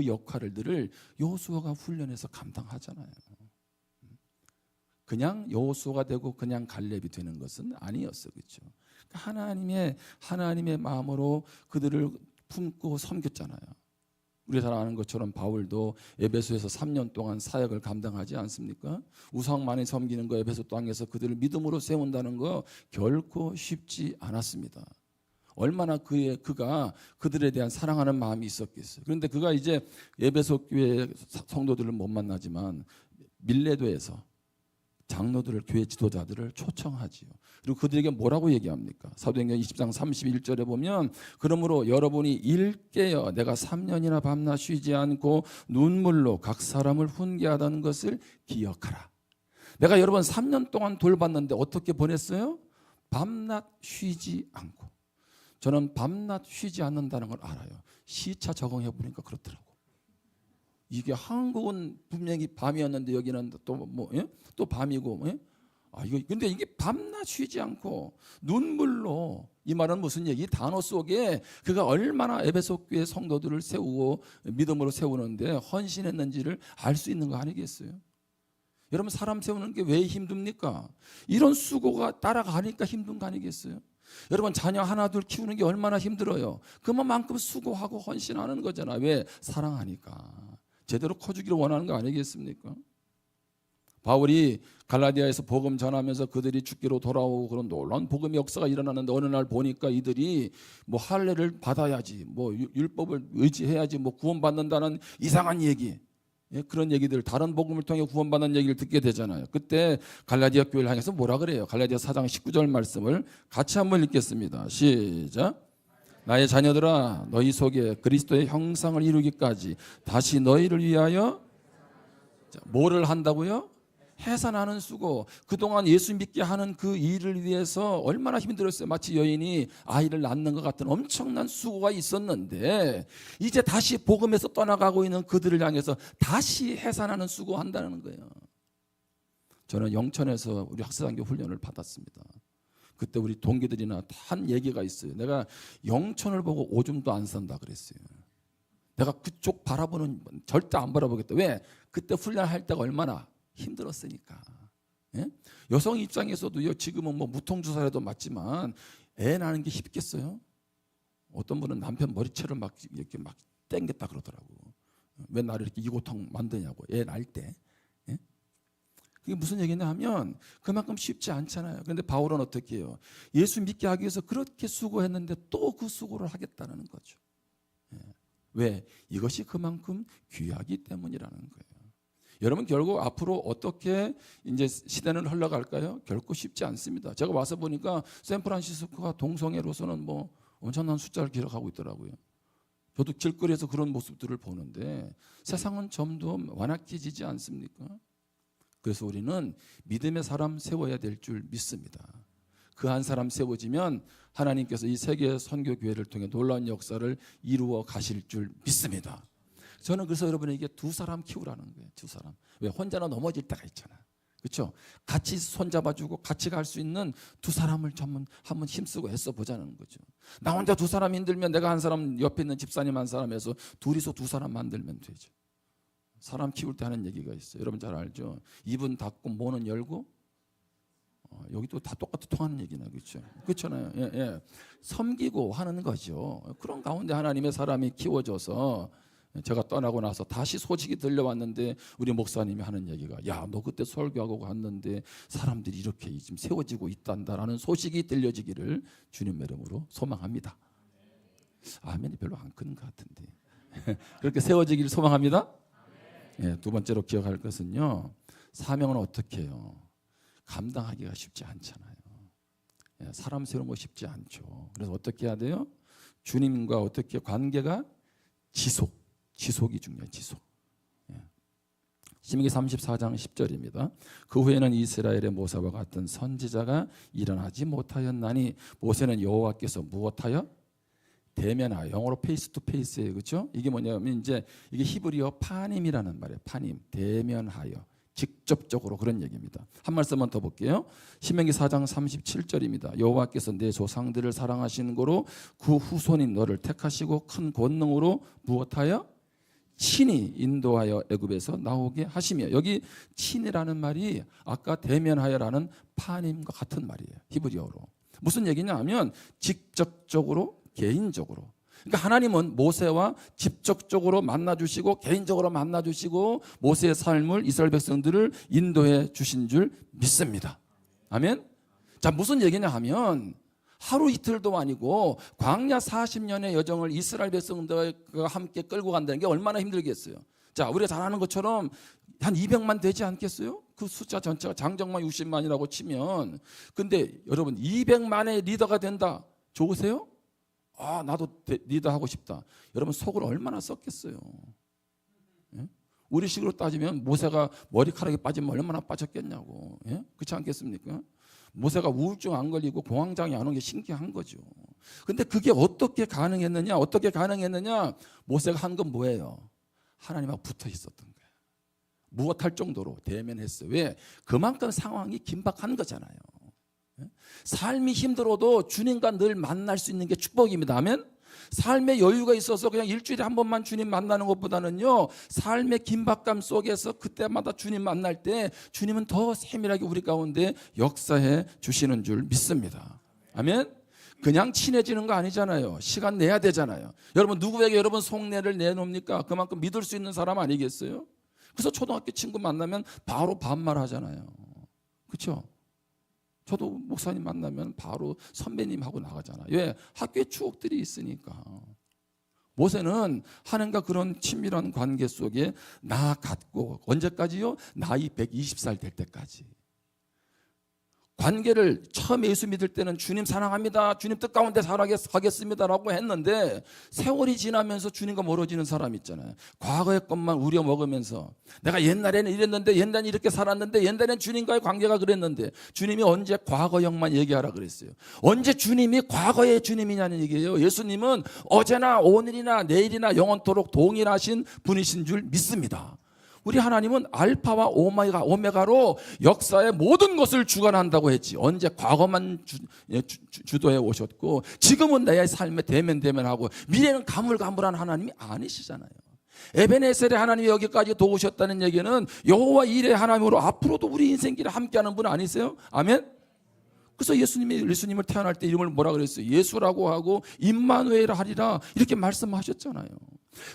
역할들을 여호수아가 훈련해서 감당하잖아요. 그냥 여호수아가 되고 그냥 갈렙이 되는 것은 아니었어, 그렇죠? 하나님의 마음으로 그들을 품고 섬겼잖아요. 우리 잘 아는 것처럼 바울도 에베소에서 3년 동안 사역을 감당하지 않습니까? 우상 많이 섬기는 거, 에베소 땅에서 그들을 믿음으로 세운다는 거 결코 쉽지 않았습니다. 얼마나 그가 그들에 대한 사랑하는 마음이 있었겠어요. 그런데 그가 이제 에베소 교회 성도들을 못 만나지만 밀레도에서 장로들을, 교회 지도자들을 초청하지요. 그리고 그들에게 뭐라고 얘기합니까? 사도행전 20장 31절에 보면 그러므로 여러분이 일깨어 내가 3년이나 밤낮 쉬지 않고 눈물로 각 사람을 훈계하던 것을 기억하라. 내가 여러분 3년 동안 돌봤는데 어떻게 보냈어요? 밤낮 쉬지 않고. 저는 밤낮 쉬지 않는다는 걸 알아요. 시차 적응해 보니까 그렇더라고. 이게 한국은 분명히 밤이었는데 여기는 또 밤이고, 근데 이게 밤낮 쉬지 않고 눈물로, 이 말은 무슨 얘기? 단어 속에 그가 얼마나 에베소 교회 성도들을 세우고 믿음으로 세우는데 헌신했는지를 알 수 있는 거 아니겠어요? 여러분, 사람 세우는 게 왜 힘듭니까? 이런 수고가 따라가니까 힘든 거 아니겠어요? 여러분, 자녀 하나 둘 키우는 게 얼마나 힘들어요? 그만큼 수고하고 헌신하는 거잖아. 왜? 사랑하니까. 제대로 커주기를 원하는 거 아니겠습니까? 바울이 갈라디아에서 복음 전하면서 그들이 죽기로 돌아오고 그런 놀라운 복음의 역사가 일어나는데 어느 날 보니까 이들이 뭐 할례를 받아야지, 뭐 율법을 의지해야지, 뭐 구원받는다는 이상한 얘기, 그런 얘기들, 다른 복음을 통해 구원받는 얘기를 듣게 되잖아요. 그때 갈라디아 교회를 향해서 뭐라 그래요? 갈라디아 4장 19절 말씀을 같이 한번 읽겠습니다. 시작. 나의 자녀들아, 너희 속에 그리스도의 형상을 이루기까지 다시 너희를 위하여 뭐를 한다고요? 해산하는 수고. 그동안 예수 믿게 하는 그 일을 위해서 얼마나 힘들었어요. 마치 여인이 아이를 낳는 것 같은 엄청난 수고가 있었는데 이제 다시 복음에서 떠나가고 있는 그들을 향해서 다시 해산하는 수고한다는 거예요. 저는 영천에서 우리 학사장교 훈련을 받았습니다. 그때 우리 동기들이나 한 얘기가 있어요. 내가 영천을 보고 오줌도 안 싼다 그랬어요. 내가 그쪽 바라보는, 절대 안 바라보겠다. 왜? 그때 훈련할 때가 얼마나 힘들었으니까. 여성 입장에서도요, 지금은 뭐 무통주사라도 맞지만 애 낳는 게 쉽겠어요? 어떤 분은 남편 머리채를 막 이렇게 막 땡겼다 그러더라고. 왜 나를 이렇게 이고통 만드냐고, 애 낳을 때. 그게 무슨 얘기냐 하면 그만큼 쉽지 않잖아요. 그런데 바울은 어떻게 해요? 예수 믿게 하기 위해서 그렇게 수고했는데 또 그 수고를 하겠다는 거죠. 왜? 이것이 그만큼 귀하기 때문이라는 거예요. 여러분, 결국 앞으로 어떻게 이제 시대는 흘러갈까요? 결코 쉽지 않습니다. 제가 와서 보니까 샌프란시스코가 동성애로서는 뭐 엄청난 숫자를 기록하고 있더라고요. 저도 길거리에서 그런 모습들을 보는데 세상은 점점 완악해지지 않습니까? 그래서 우리는 믿음의 사람 세워야 될 줄 믿습니다. 그 한 사람 세워지면 하나님께서 이 세계 선교교회를 통해 놀라운 역사를 이루어 가실 줄 믿습니다. 저는 그래서 여러분에게 두 사람 키우라는 거예요. 두 사람. 왜? 혼자는 넘어질 때가 있잖아. 그렇죠? 같이 손잡아주고 같이 갈 수 있는 두 사람을 한번 힘쓰고 애써 보자는 거죠. 나 혼자 두 사람 힘들면 내가 한 사람, 옆에 있는 집사님 한 사람에서 둘이서 두 사람 만들면 되죠. 사람 키울 때 하는 얘기가 있어요. 여러분 잘 알죠? 입은 닫고 문은 열고, 여기도 다 똑같이 통하는 얘기나, 그렇죠? 그렇잖아요. 예. 섬기고 하는 거죠. 그런 가운데 하나님의 사람이 키워져서 제가 떠나고 나서 다시 소식이 들려왔는데 우리 목사님이 하는 얘기가, 야, 너 그때 설교하고 갔는데 사람들이 이렇게 지금 세워지고 있단다라는 소식이 들려지기를 주님의 이름으로 소망합니다. 아멘이 별로 안 큰 것 같은데. 그렇게 세워지기를 소망합니다. 예, 두 번째로 기억할 것은요, 사명은 어떻게 해요? 감당하기가 쉽지 않잖아요. 예, 사람 세우는 거 쉽지 않죠. 그래서 어떻게 해야 돼요? 주님과 어떻게 관계가 지속이 중요해요. 지속. 예. 신명기 34장 10절입니다. 그 후에는 이스라엘의 모세와 같은 선지자가 일어나지 못하였나니 모세는 여호와께서 무엇하여? 대면하여. 영어로 페이스 투 페이스예요. 그렇죠? 이게 뭐냐면 이제 이게 히브리어 파님이라는 말이에요. 파님. 대면하여. 직접적으로 그런 얘기입니다. 한 말씀만 더 볼게요. 신명기 4장 37절입니다. 여호와께서 내 조상들을 사랑하시는 거로 그 후손인 너를 택하시고 큰 권능으로 무엇하여? 친히 인도하여 애굽에서 나오게 하시며. 여기 친이라는 말이 아까 대면하여라는 파님과 같은 말이에요. 히브리어로. 무슨 얘기냐 하면 직접적으로, 개인적으로. 그러니까 하나님은 모세와 직접적으로 만나주시고 개인적으로 만나주시고 모세의 삶을 이스라엘 백성들을 인도해 주신 줄 믿습니다. 아멘. 자, 무슨 얘기냐 하면 하루 이틀도 아니고 광야 40년의 여정을 이스라엘 백성들과 함께 끌고 간다는 게 얼마나 힘들겠어요. 자, 우리가 잘 아는 것처럼 한 200만 되지 않겠어요? 그 숫자 전체가 장정만 60만이라고 치면. 근데 여러분 200만의 리더가 된다. 좋으세요? 아, 나도 리더하고 싶다. 여러분 속으로 얼마나 썼겠어요. 예? 우리 식으로 따지면 모세가 머리카락이 빠지면 얼마나 빠졌겠냐고. 예? 그렇지 않겠습니까? 모세가 우울증 안 걸리고 공황장애 안 온 게 신기한 거죠. 근데 그게 어떻게 가능했느냐? 모세가 한 건 뭐예요? 하나님하고 붙어 있었던 거예요. 무엇할 정도로 대면했어요. 왜? 그만큼 상황이 긴박한 거잖아요. 삶이 힘들어도 주님과 늘 만날 수 있는 게 축복입니다. 아멘. 삶의 여유가 있어서 그냥 일주일에 한 번만 주님 만나는 것보다는요, 삶의 긴박감 속에서 그때마다 주님 만날 때 주님은 더 세밀하게 우리 가운데 역사해 주시는 줄 믿습니다. 아멘. 그냥 친해지는 거 아니잖아요. 시간 내야 되잖아요. 여러분 누구에게 여러분 속내를 내놓습니까? 그만큼 믿을 수 있는 사람 아니겠어요? 그래서 초등학교 친구 만나면 바로 반말하잖아요. 그렇죠? 저도 목사님 만나면 바로 선배님하고 나가잖아요. 왜? 학교에 추억들이 있으니까. 모세는 하나님과 그런 친밀한 관계 속에 나아갔고, 언제까지요? 나이 120살 될 때까지. 관계를 처음 예수 믿을 때는 주님 사랑합니다, 주님 뜻 가운데 살아가겠습니다라고 했는데 세월이 지나면서 주님과 멀어지는 사람 있잖아요. 과거의 것만 우려먹으면서 내가 옛날에는 이랬는데, 옛날에는 이렇게 살았는데, 옛날에는 주님과의 관계가 그랬는데, 주님이 언제 과거형만 얘기하라 그랬어요? 언제 주님이 과거의 주님이냐는 얘기예요. 예수님은 어제나 오늘이나 내일이나 영원토록 동일하신 분이신 줄 믿습니다. 우리 하나님은 알파와 오메가로 역사의 모든 것을 주관한다고 했지. 언제 과거만 주도해 오셨고 지금은 내 삶에 대면하고 미래는 가물가물한 하나님이 아니시잖아요. 에베네셀의 하나님이 여기까지 도우셨다는 얘기는 여호와 일의 하나님으로 앞으로도 우리 인생길에 함께하는 분 아니세요? 아멘. 그래서 예수님을 태어날 때 이름을 뭐라 그랬어요? 예수라고 하고 임마누엘 하리라 이렇게 말씀하셨잖아요.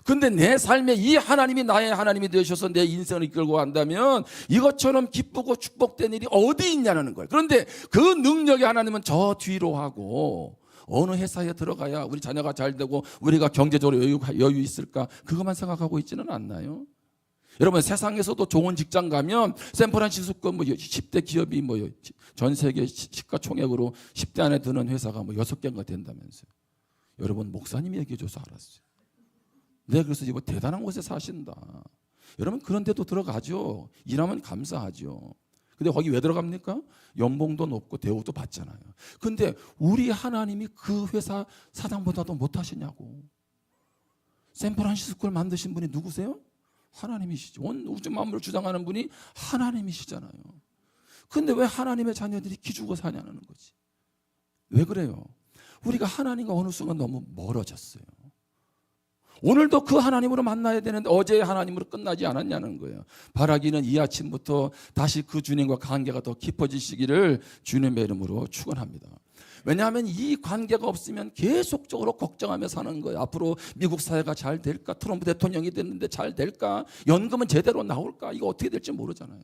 근데 내 삶에 이 하나님이 나의 하나님이 되셔서 내 인생을 이끌고 간다면 이것처럼 기쁘고 축복된 일이 어디 있냐는 거예요. 그런데 그 능력의 하나님은 저 뒤로 하고 어느 회사에 들어가야 우리 자녀가 잘 되고 우리가 경제적으로 여유 있을까, 그것만 생각하고 있지는 않나요? 여러분 세상에서도 좋은 직장 가면 샌프란시스코 10대 기업이 전 세계 시가총액으로 10대 안에 드는 회사가 6개가 된다면서요. 여러분 목사님이 얘기해 줘서 알았어요. 네, 그래서 이거 대단한 곳에 사신다. 여러분 그런 데도 들어가죠. 일하면 감사하죠. 근데 거기 왜 들어갑니까? 연봉도 높고 대우도 받잖아요. 근데 우리 하나님이 그 회사 사장보다도 못하시냐고. 샌프란시스코를 만드신 분이 누구세요? 하나님이시죠. 온 우주 만물을 주장하는 분이 하나님이시잖아요. 근데 왜 하나님의 자녀들이 기죽어 사냐는 거지. 왜 그래요? 우리가 하나님과 어느 순간 너무 멀어졌어요. 오늘도 그 하나님으로 만나야 되는데 어제의 하나님으로 끝나지 않았냐는 거예요. 바라기는 이 아침부터 다시 그 주님과 관계가 더 깊어지시기를 주님의 이름으로 축원합니다. 왜냐하면 이 관계가 없으면 계속적으로 걱정하며 사는 거예요. 앞으로 미국 사회가 잘 될까? 트럼프 대통령이 됐는데 잘 될까? 연금은 제대로 나올까? 이거 어떻게 될지 모르잖아요.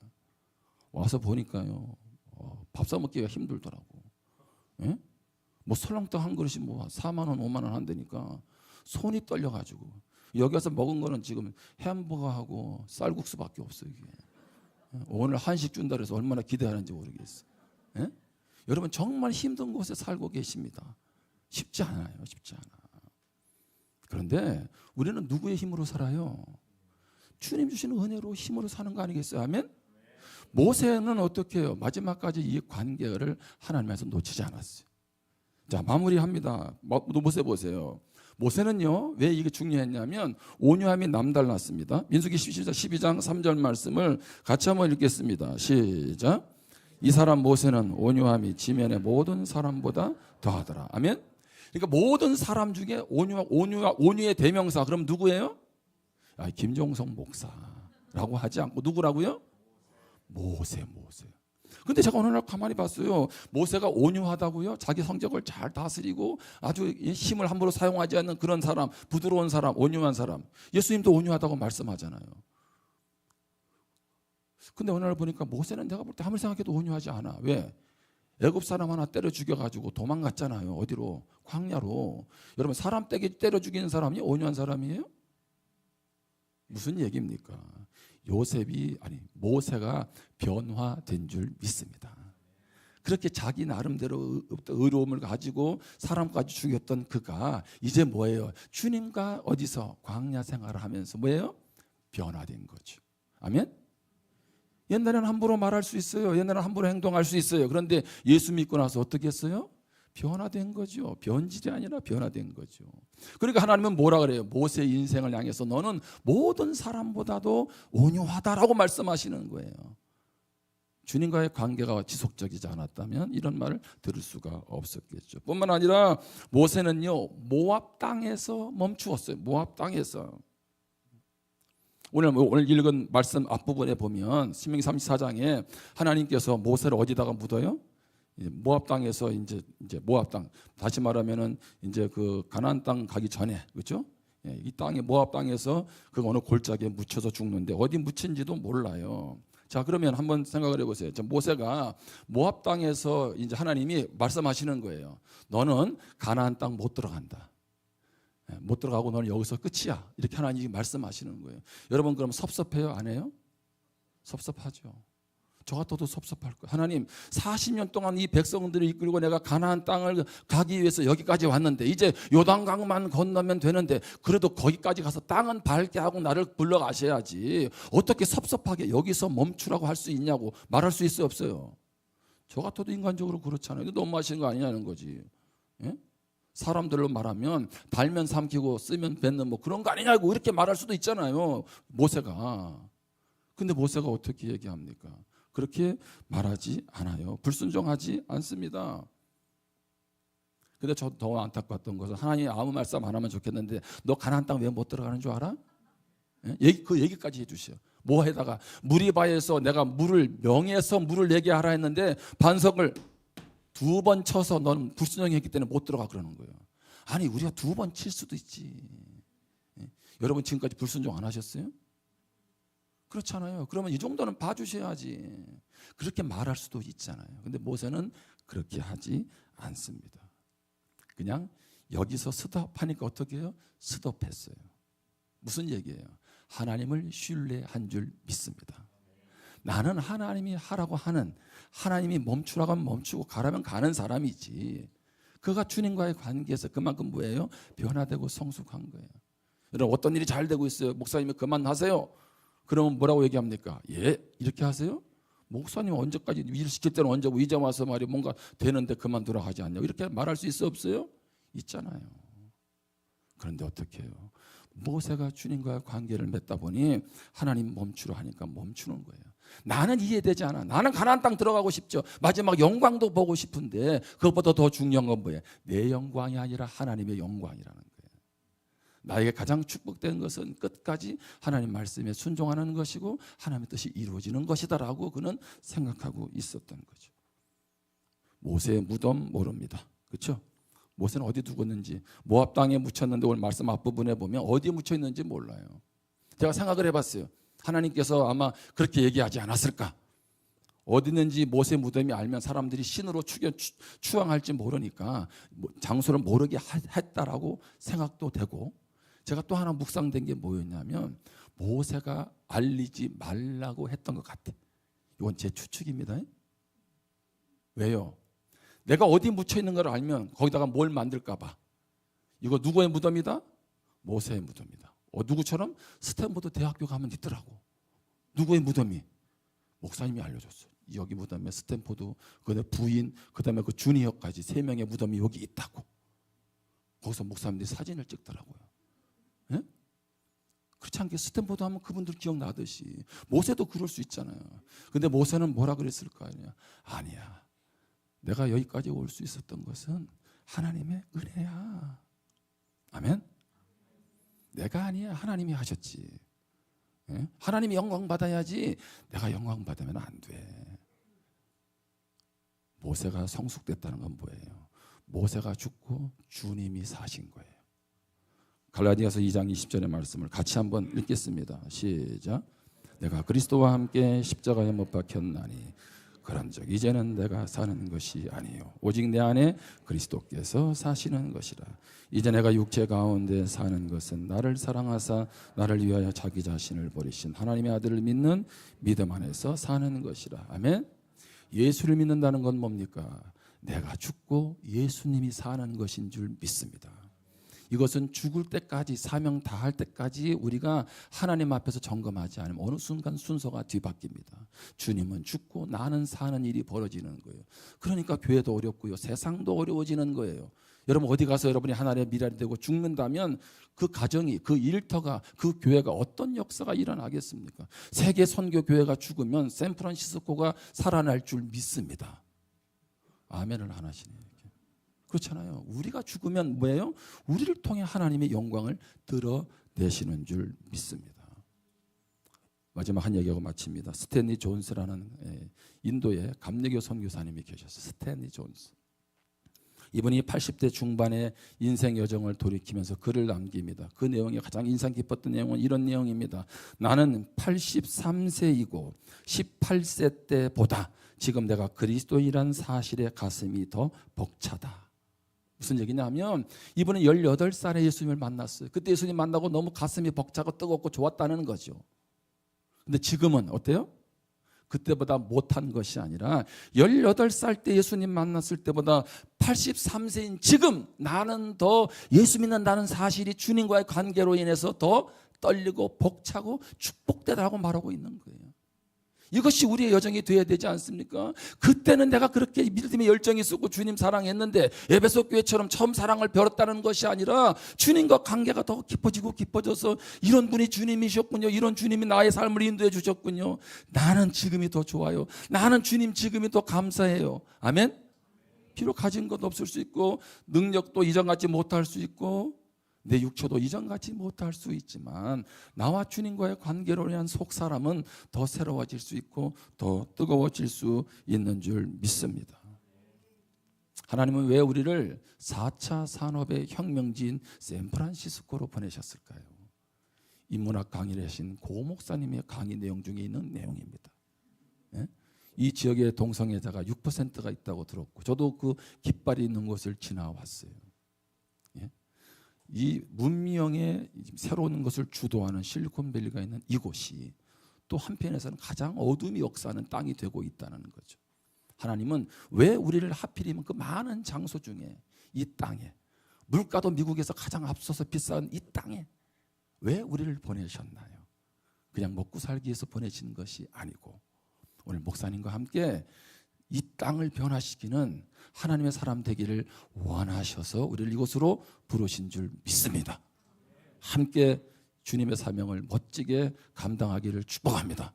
와서 보니까요, 밥 사 먹기가 힘들더라고. 예? 설렁탕 한 그릇이 4만 원, 5만 원 한다니까 손이 떨려가지고 여기 와서 먹은 거는 지금 햄버거하고 쌀국수밖에 없어요. 이게. 오늘 한식 준다 그래서 얼마나 기대하는지 모르겠어요. 예? 여러분 정말 힘든 곳에 살고 계십니다. 쉽지 않아요. 쉽지 않아. 그런데 우리는 누구의 힘으로 살아요? 주님 주시는 은혜로 힘으로 사는 거 아니겠어요? 아멘? 모세는 어떻게 해요? 마지막까지 이 관계를 하나님께서 놓치지 않았어요. 자, 마무리합니다. 모세 보세요. 모세는요, 왜 이게 중요했냐면 온유함이 남달랐습니다. 민수기 12장 3절 말씀을 같이 한번 읽겠습니다. 시작. 이 사람 모세는 온유함이 지면의 모든 사람보다 더하더라. 아멘. 그러니까 모든 사람 중에 온유의 대명사 그럼 누구예요? 김종성 목사라고 하지 않고 누구라고요? 모세. 근데 제가 어느 날 가만히 봤어요. 모세가 온유하다고요? 자기 성격을 잘 다스리고 아주 힘을 함부로 사용하지 않는 그런 사람, 부드러운 사람, 온유한 사람. 예수님도 온유하다고 말씀하잖아요. 근데 어느 날 보니까 모세는 내가 볼 때 아무리 생각해도 온유하지 않아. 왜? 애굽 사람 하나 때려 죽여가지고 도망갔잖아요. 어디로? 광야로. 여러분 사람 때려 죽이는 사람이 온유한 사람이에요? 무슨 얘기입니까? 모세가 변화된 줄 믿습니다. 그렇게 자기 나름대로 의로움을 가지고 사람까지 죽였던 그가 이제 뭐예요? 주님과 어디서 광야 생활을 하면서 뭐예요? 변화된 거죠. 아멘? 옛날에는 함부로 말할 수 있어요. 옛날에는 함부로 행동할 수 있어요. 그런데 예수 믿고 나서 어떻게 했어요? 변화된 거죠. 변질이 아니라 변화된 거죠. 그러니까 하나님은 뭐라 그래요? 모세의 인생을 향해서 너는 모든 사람보다도 온유하다라고 말씀하시는 거예요. 주님과의 관계가 지속적이지 않았다면 이런 말을 들을 수가 없었겠죠. 뿐만 아니라 모세는요 모압 땅에서 멈추었어요. 모압 땅에서. 오늘 읽은 말씀 앞부분에 보면 신명기 34장에 하나님께서 모세를 어디다가 묻어요? 모압 땅에서 이제 모압 땅 다시 말하면은 이제 그 가나안 땅 가기 전에 그렇죠? 이 땅에 모압 땅에서 그 어느 골짜기에 묻혀서 죽는데 어디 묻힌지도 몰라요. 자 그러면 한번 생각을 해보세요. 모세가 모압 땅에서 이제 하나님이 말씀하시는 거예요. 너는 가나안 땅 못 들어간다. 못 들어가고 너는 여기서 끝이야. 이렇게 하나님이 말씀하시는 거예요. 여러분 그럼 섭섭해요? 안 해요? 섭섭하죠. 저 같아도 섭섭할 거예요. 하나님 40년 동안 이 백성들을 이끌고 내가 가나안 땅을 가기 위해서 여기까지 왔는데 이제 요단강만 건너면 되는데 그래도 거기까지 가서 땅은 밝게 하고 나를 불러가셔야지 어떻게 섭섭하게 여기서 멈추라고 할 수 있냐고 말할 수 있어요 없어요? 저 같아도 인간적으로 그렇잖아요. 너무하시는 거 아니냐는 거지. 예? 사람들로 말하면 달면 삼키고 쓰면 뱉는 뭐 그런 거 아니냐고 이렇게 말할 수도 있잖아요. 모세가. 근데 모세가 어떻게 얘기합니까? 그렇게 말하지 않아요. 불순종하지 않습니다. 근데 저 더 안타까웠던 것은 하나님 아무 말씀 안 하면 좋겠는데 너 가나안 땅 왜 못 들어가는 줄 알아? 그 얘기까지 해주셔. 뭐 해다가 무리바에서 내가 명해서 물을 내게 하라 했는데 반석을 2번 쳐서 너는 불순종했기 때문에 못 들어가 그러는 거예요. 아니 우리가 2번 칠 수도 있지. 여러분 지금까지 불순종 안 하셨어요? 그렇잖아요. 그러면 이 정도는 봐주셔야지. 그렇게 말할 수도 있잖아요. 근데 모세는 그렇게 하지 않습니다. 그냥 여기서 스톱하니까 어떻게 해요? 스톱했어요. 무슨 얘기예요? 하나님을 신뢰한 줄 믿습니다. 나는 하나님이 하라고 하는, 하나님이 멈추라고 하면 멈추고 가라면 가는 사람이지. 그가 주님과의 관계에서 그만큼 뭐예요? 변화되고 성숙한 거예요. 여러분 어떤 일이 잘 되고 있어요. 목사님이 그만하세요. 그러면 뭐라고 얘기합니까? 예, 이렇게 하세요? 목사님 언제까지 일 시킬 때는 언제고 이제 와서 말이 뭔가 되는데 그만두라 하지 않냐고 이렇게 말할 수 있어 없어요? 있잖아요. 그런데 어떻게 해요? 모세가 주님과의 관계를 맺다 보니 하나님 멈추라 하니까 멈추는 거예요. 나는 이해되지 않아. 나는 가나안 땅 들어가고 싶죠. 마지막 영광도 보고 싶은데 그것보다 더 중요한 건 뭐예요? 내 영광이 아니라 하나님의 영광이라는 거예요. 나에게 가장 축복된 것은 끝까지 하나님 말씀에 순종하는 것이고 하나님의 뜻이 이루어지는 것이다라고 그는 생각하고 있었던 거죠. 모세의 무덤 모릅니다. 그렇죠? 모세는 어디 두었는지 모압 땅에 묻혔는데 오늘 말씀 앞부분에 보면 어디에 묻혀 있는지 몰라요. 제가 생각을 해봤어요. 하나님께서 아마 그렇게 얘기하지 않았을까? 어디 있는지 모세 무덤이 알면 사람들이 신으로 추앙할지 모르니까 장소를 모르게 했다라고 생각도 되고, 제가 또 하나 묵상된 게 뭐였냐면 모세가 알리지 말라고 했던 것 같아. 이건 제 추측입니다. 왜요? 내가 어디 묻혀 있는 걸 알면 거기다가 뭘 만들까 봐. 이거 누구의 무덤이다? 모세의 무덤이다. 누구처럼? 스탠포드 대학교 가면 있더라고. 누구의 무덤이? 목사님이 알려줬어요. 여기 무덤에 스탠포드, 그다음에 부인, 그다음에 그 주니어까지 3명의 무덤이 여기 있다고. 거기서 목사님들이 사진을 찍더라고요. 예? 그렇지 않게 스탠포드 하면 그분들 기억나듯이 모세도 그럴 수 있잖아요. 근데 모세는 뭐라 그랬을 거 아니야? 아니야. 내가 여기까지 올 수 있었던 것은 하나님의 은혜야. 아멘? 내가 아니야. 하나님이 하셨지. 예? 하나님이 영광 받아야지 내가 영광 받으면 안 돼. 모세가 성숙됐다는 건 뭐예요? 모세가 죽고 주님이 사신 거예요. 갈라디아서 2장 20절의 말씀을 같이 한번 읽겠습니다. 시작. 내가 그리스도와 함께 십자가에 못 박혔나니 그런즉 이제는 내가 사는 것이 아니요 오직 내 안에 그리스도께서 사시는 것이라. 이제 내가 육체 가운데 사는 것은 나를 사랑하사 나를 위하여 자기 자신을 버리신 하나님의 아들을 믿는 믿음 안에서 사는 것이라. 아멘. 예수를 믿는다는 건 뭡니까? 내가 죽고 예수님이 사는 것인 줄 믿습니다. 이것은 죽을 때까지, 사명 다할 때까지 우리가 하나님 앞에서 점검하지 않으면 어느 순간 순서가 뒤바뀝니다. 주님은 죽고 나는 사는 일이 벌어지는 거예요. 그러니까 교회도 어렵고요, 세상도 어려워지는 거예요. 여러분 어디 가서 여러분이 하나님의 미랄이 되고 죽는다면 그 가정이, 그 일터가, 그 교회가 어떤 역사가 일어나겠습니까? 세계 선교 교회가 죽으면 샌프란시스코가 살아날 줄 믿습니다. 아멘을 안 하시네요. 그렇잖아요. 우리가 죽으면 뭐예요? 우리를 통해 하나님의 영광을 드러내시는 줄 믿습니다. 마지막 한 얘기하고 마칩니다. 스탠리 존스라는 인도의 감리교 선교사님이 계셨어요. 스탠리 존스. 이분이 80대 중반의 인생 여정을 돌이키면서 글을 남깁니다. 그 내용이 가장 인상 깊었던 내용은 이런 내용입니다. 나는 83세이고 18세 때보다 지금 내가 그리스도인이라는 사실에 가슴이 더 벅차다. 무슨 얘기냐면 이분은 18살에 예수님을 만났어요. 그때 예수님 만나고 너무 가슴이 벅차고 뜨겁고 좋았다는 거죠. 근데 지금은 어때요? 그때보다 못한 것이 아니라 18살 때 예수님 만났을 때보다 83세인 지금 나는 더 예수 믿는다는 사실이 주님과의 관계로 인해서 더 떨리고 벅차고 축복되다고 말하고 있는 거예요. 이것이 우리의 여정이 되어야 되지 않습니까? 그때는 내가 그렇게 믿음의 열정이 있었고 주님 사랑했는데 에베소 교회처럼 처음 사랑을 배웠다는 것이 아니라 주님과 관계가 더 깊어지고 깊어져서 이런 분이 주님이셨군요. 이런 주님이 나의 삶을 인도해 주셨군요. 나는 지금이 더 좋아요. 나는 주님 지금이 더 감사해요. 아멘? 비록 가진 것 없을 수 있고 능력도 이전같지 못할 수 있고 내 육체도 이전같이 못할 수 있지만 나와 주님과의 관계로 인한 속사람은 더 새로워질 수 있고 더 뜨거워질 수 있는 줄 믿습니다. 하나님은 왜 우리를 4차 산업의 혁명지인 샌프란시스코로 보내셨을까요? 인문학 강의를 하신 고 목사님의 강의 내용 중에 있는 내용입니다. 이 지역의 동성애자가 6%가 있다고 들었고 저도 그 깃발이 있는 곳을 지나왔어요. 이 문명의 새로운 것을 주도하는 실리콘밸리가 있는 이곳이 또 한편에서는 가장 어둠이 역사하는 땅이 되고 있다는 거죠. 하나님은 왜 우리를 하필이면 그 많은 장소 중에 이 땅에 물가도 미국에서 가장 앞서서 비싼 이 땅에 왜 우리를 보내셨나요? 그냥 먹고 살기 위해서 보내신 것이 아니고 오늘 목사님과 함께 이 땅을 변화시키는 하나님의 사람 되기를 원하셔서 우리를 이곳으로 부르신 줄 믿습니다. 함께 주님의 사명을 멋지게 감당하기를 축복합니다.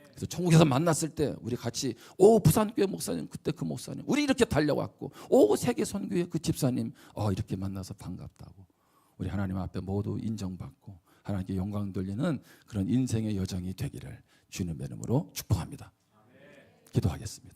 그래서 천국에서 만났을 때 우리 같이 부산교회 목사님 그때 그 목사님 우리 이렇게 달려왔고 세계선교회 그 집사님 이렇게 만나서 반갑다고 우리 하나님 앞에 모두 인정받고 하나님께 영광 돌리는 그런 인생의 여정이 되기를 주님의 이름으로 축복합니다. 기도하겠습니다.